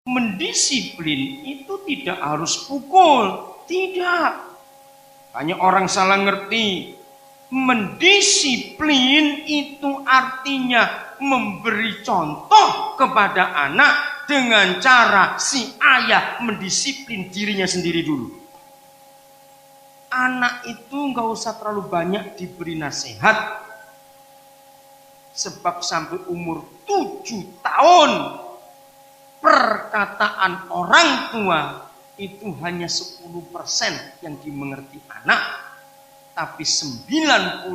Mendisiplin itu tidak harus pukul, tidak. Banyak orang salah ngerti. Mendisiplin itu artinya memberi contoh kepada anak dengan cara si ayah mendisiplin dirinya sendiri dulu. Anak itu nggak usah terlalu banyak diberi nasihat. Sebab sampai umur 7 tahun perkataan orang tua itu hanya 10% yang dimengerti anak, tapi 90%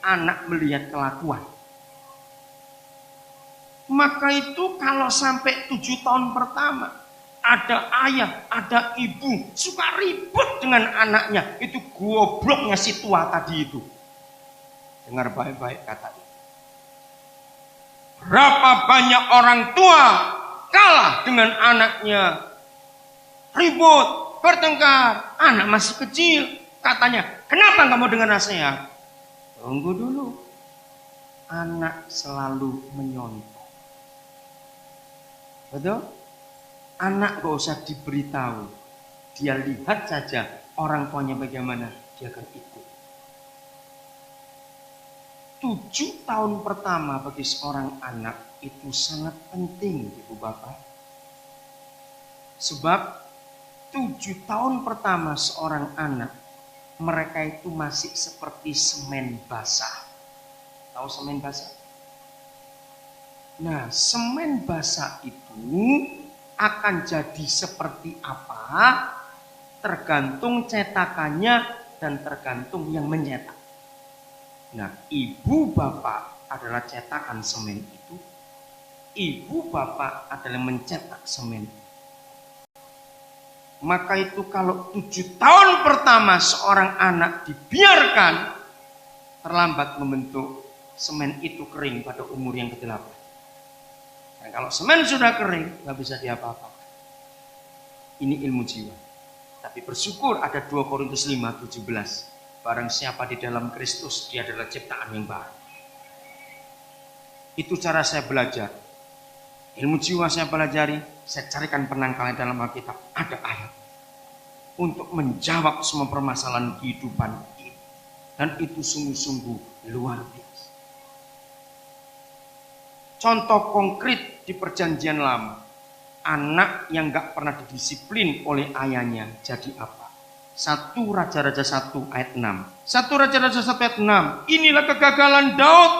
anak melihat kelakuan. Maka itu kalau sampai 7 tahun pertama ada ayah, ada ibu suka ribut dengan anaknya, itu gobloknya si tua tadi itu. Dengar baik-baik kata itu. Berapa banyak orang tua kalah dengan anaknya, ribut, bertengkar, anak masih kecil, katanya, kenapa nggak mau dengar nasihat? Tunggu dulu, anak selalu menyontoh. Betul? Anak gak usah diberitahu, dia lihat saja orang tuanya bagaimana, dia akan ikut. 7 tahun pertama bagi seorang anak itu sangat penting, ibu bapak. Sebab 7 tahun pertama seorang anak, mereka itu masih seperti semen basah. Tahu semen basah? Nah, semen basah itu akan jadi seperti apa? Tergantung cetakannya dan tergantung yang mencetak. Nah, ibu bapak adalah cetakan semen itu. Ibu bapak adalah mencetak semen. Maka itu kalau 7 tahun pertama seorang anak dibiarkan, terlambat membentuk, semen itu kering pada umur yang ke-8. Dan kalau semen sudah kering, nggak bisa diapa-apakan. Ini ilmu jiwa. Tapi bersyukur ada 2 Korintus 5:17. Barang siapa di dalam Kristus, dia adalah ciptaan yang baru. Itu cara saya belajar. Ilmu jiwa saya pelajari, saya carikan penangkalnya dalam Alkitab. Ada ayat untuk menjawab semua permasalahan kehidupan ini. Dan itu sungguh-sungguh luar biasa. Contoh konkret di Perjanjian Lama. Anak yang gak pernah didisiplin oleh ayahnya jadi apa? 1 Raja-Raja 1 ayat 6. 1 Raja-Raja 1 ayat 6. Inilah kegagalan Daud.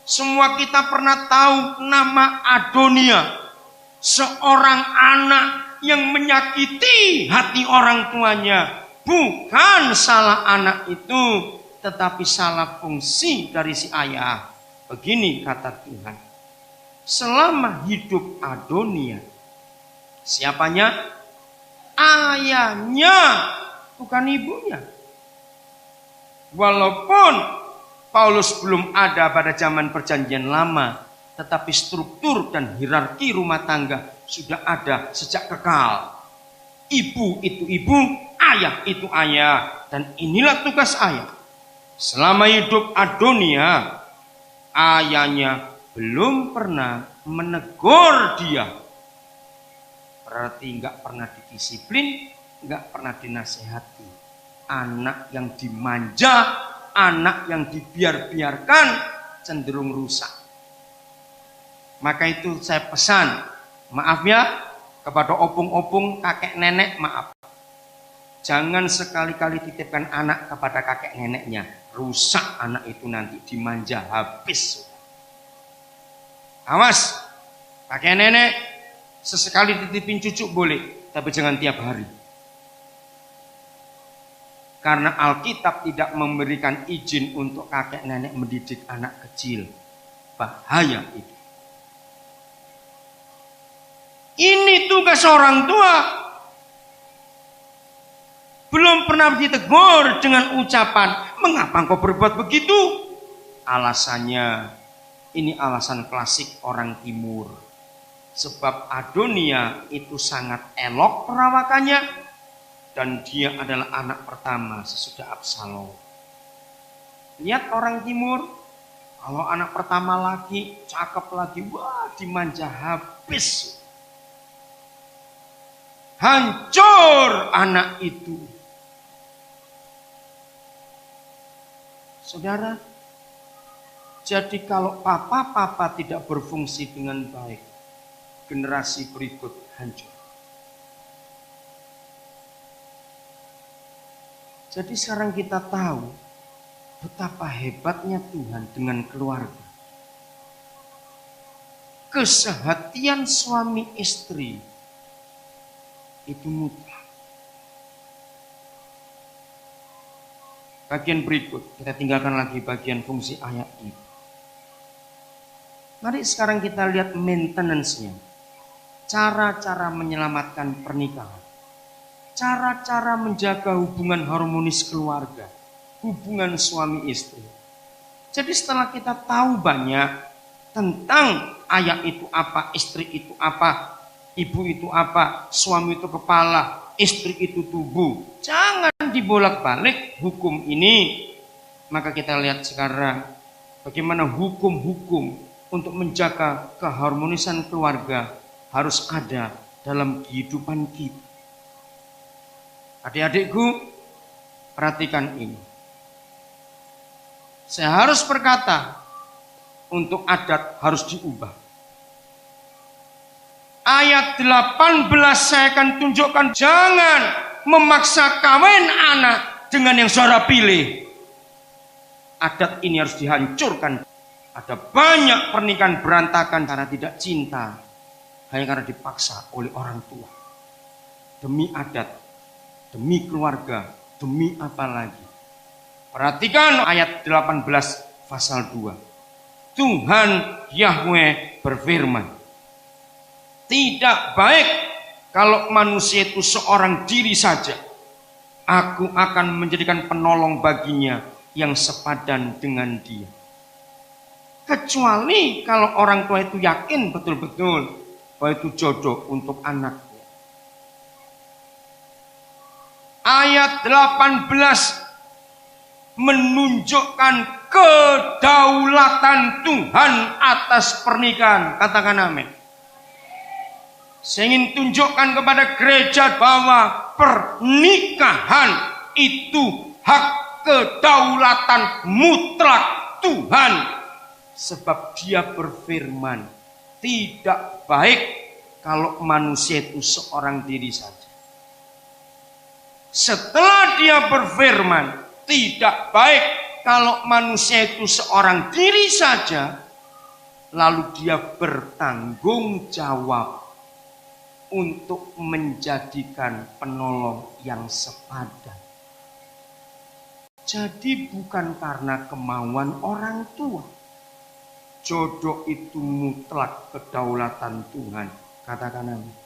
Semua kita pernah tahu nama Adonia. Seorang anak yang menyakiti hati orang tuanya. Bukan salah anak itu, tetapi salah fungsi dari si ayah. Begini kata Tuhan. Selama hidup Adonia, siapanya? Ayahnya, bukan ibunya. Walaupun Paulus belum ada pada zaman Perjanjian Lama, tetapi struktur dan hierarki rumah tangga sudah ada sejak kekal. Ibu itu ibu, ayah itu ayah. Dan inilah tugas ayah. Selama hidup Adonia, ayahnya belum pernah menegur dia. Berarti nggak pernah didisiplin, nggak pernah dinasehati. Anak yang dimanja, anak yang dibiar-biarkan cenderung rusak. Maka itu saya pesan, maaf ya, kepada opung-opung, kakek nenek, maaf. Jangan sekali-kali titipkan anak kepada kakek neneknya. Rusak anak itu nanti, dimanja habis. Awas, kakek nenek, sesekali titipin cucu boleh, tapi jangan tiap hari. Karena Alkitab tidak memberikan izin untuk kakek nenek mendidik anak kecil. Bahaya itu. Ini tugas orang tua. Belum pernah ditegur dengan ucapan, mengapa engkau berbuat begitu? Alasannya, ini alasan klasik orang timur. Sebab Adonia itu sangat elok perawakannya. Dan dia adalah anak pertama sesudah Absalom. Lihat orang timur. Kalau anak pertama lagi, cakep lagi, wah dimanja habis. hancur anak itu. Saudara, jadi kalau papa-papa tidak berfungsi dengan baik, generasi berikut hancur. Jadi sekarang kita tahu betapa hebatnya Tuhan dengan keluarga. Kesehatian suami istri itu mutlak. Bagian berikut, kita tinggalkan lagi bagian fungsi ayat ini. Mari sekarang kita lihat maintenance-nya. Cara-cara menyelamatkan pernikahan. Cara-cara menjaga hubungan harmonis keluarga. Hubungan suami istri. Jadi setelah kita tahu banyak tentang ayah itu apa, istri itu apa, ibu itu apa, suami itu kepala, istri itu tubuh. Jangan dibolak-balik hukum ini. Maka kita lihat sekarang bagaimana hukum-hukum untuk menjaga keharmonisan keluarga harus ada dalam kehidupan kita. Adik-adikku, perhatikan ini. Saya harus berkata, untuk adat harus diubah. Ayat 18 saya akan tunjukkan, jangan memaksa kawin anak dengan yang saudara pilih. Adat ini harus dihancurkan. Ada banyak pernikahan berantakan karena tidak cinta, hanya karena dipaksa oleh orang tua. Demi adat, demi keluarga, demi apa lagi. Perhatikan ayat 18 pasal 2. Tuhan Yahweh berfirman, tidak baik kalau manusia itu seorang diri saja. Aku akan menjadikan penolong baginya yang sepadan dengan dia. Kecuali kalau orang tua itu yakin betul-betul bahwa itu jodoh untuk anaknya. Ayat 18 menunjukkan kedaulatan Tuhan atas pernikahan. Katakan amin. Saya ingin tunjukkan kepada gereja bahwa pernikahan itu hak kedaulatan mutlak Tuhan. Sebab dia berfirman, tidak baik kalau manusia itu seorang diri saja. Setelah dia berfirman, tidak baik kalau manusia itu seorang diri saja, lalu dia bertanggung jawab untuk menjadikan penolong yang sepadan. Jadi bukan karena kemauan orang tua. Jodoh itu mutlak kedaulatan Tuhan. Katakan amin.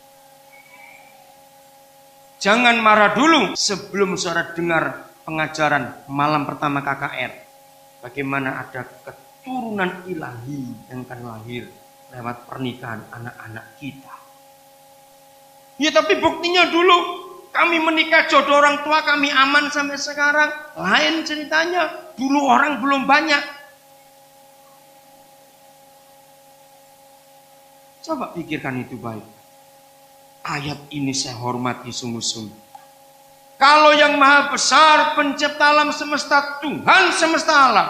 Jangan marah dulu sebelum saudara dengar pengajaran malam pertama KKR. Bagaimana ada keturunan ilahi yang akan lahir lewat pernikahan anak-anak kita. Ya tapi buktinya dulu kami menikah jodoh orang tua kami aman sampai sekarang. Lain ceritanya, dulu orang belum banyak. Coba pikirkan itu baik. Ayat ini saya hormati sungguh-sungguh. Kalau yang maha besar pencipta alam semesta, Tuhan semesta alam,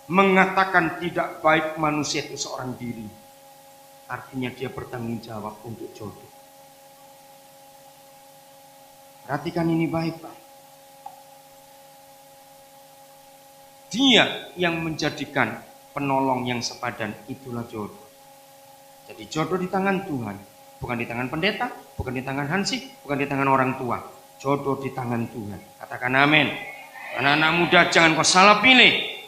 mengatakan tidak baik manusia itu seorang diri, artinya dia bertanggung jawab untuk jodoh. Perhatikan ini baik-baik. Dia yang menjadikan penolong yang sepadan, itulah jodoh. Jadi jodoh di tangan Tuhan, bukan di tangan pendeta, bukan di tangan hansip, bukan di tangan orang tua. Jodoh di tangan Tuhan. Katakan amin. Anak-anak muda jangan kau salah pilih.